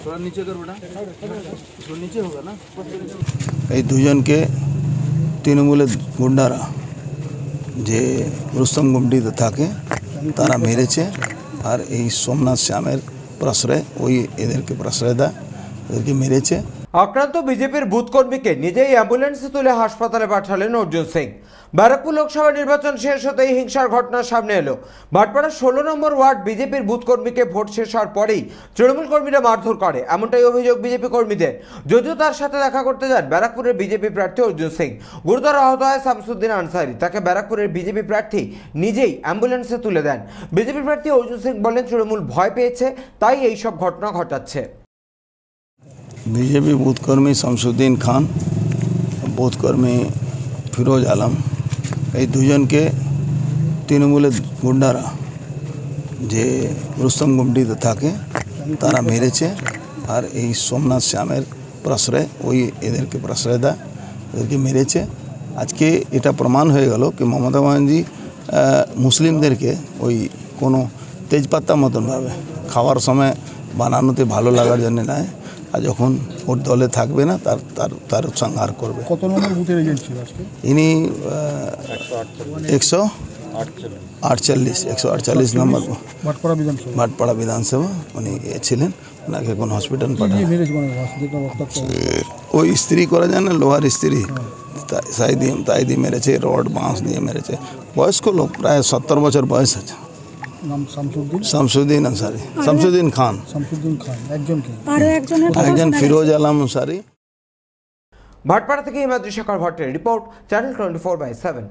थोड़ा नीचे कर बेटा, तो नीचे होगा ना। এই দুজনকে তৃণমূলের গুন্ডারা যে রুস্তম গুমটিতে থাকে তারা মেরেছে। আর এই সোমনাথ শ্যামের প্রশ্রয় ওই এদেরকে প্রশ্রয় দেয়, এদেরকে মেরেছে। আক্রান্ত বিজেপির বুথ কর্মীকে নিজেই অ্যাম্বুলেন্সে তুলে হাসপাতালে পাঠালেন অর্জুন সিং। ব্যারাকপুর লোকসভা নির্বাচন শেষ হতেই হিংসার ঘটনা সামনে এলো। ভাটপাড়া 16 নম্বর ওয়ার্ড বিজেপির বুথ কর্মীকে ভোট শেষ হওয়ার পরেই তৃণমূল কর্মীরা মারধর করে, এমনটাই অভিযোগ বিজেপি কর্মীদের। যদিও তার সাথে দেখা করতে যান ব্যারাকপুরের বিজেপি প্রার্থী অর্জুন সিং। গুরুতর আহত হয় শামসুদ্দিন আনসারি। তাকে ব্যারাকপুরের বিজেপি প্রার্থী নিজেই অ্যাম্বুলেন্সে তুলে দেন। বিজেপি প্রার্থী অর্জুন সিং বলেন, তৃণমূল ভয় পেয়েছে, তাই এইসব ঘটনা ঘটাচ্ছে। বিজেপি বুথকর্মী শামসুদ্দিন খান, বুথকর্মী ফিরোজ আলম, এই দুজনকে তৃণমূলের গুন্ডারা যে রুস্তম গুমটিতে থাকে তারা মেরেছে। আর এই সোমনাথ শ্যামের প্রশ্রয় ওই এদেরকে প্রশ্রয় দেয়, এদেরকে মেরেছে। আজকে এটা প্রমাণ হয়ে গেল কি মমতা ব্যানার্জি মুসলিমদেরকে ওই কোনো তেজপাতা মতনভাবে খাওয়ার সময় বানানোতে ভালো লাগার জন্য নেয়, আর যখন ওর দলে থাকবে না তার তার তার সংহার করবে। কত নম্বর বুথের এজেন্ট ছিল আজকে? ইনি 148 নম্বর ভাটপাড়া বিধানসভা উনি ছিলেন। ওনাকে এখন হসপিটাল পাঠান। ওই স্ত্রী করা যায় না, লোহার স্ত্রী, তাই দিয়ে মেরেছে, রড বাঁশ দিয়ে মেরেছে। বয়স্ক লোক, প্রায় 70 বছর বয়স আছে। শামসুদ্দিন আনসারি, শামসুদ্দিন খান, একজন ফিরোজ আলম আনসারি। ভাটপাড়া থেকে হিমাদ্রি শেখর ভট্টের রিপোর্ট, চ্যানেল 24/7।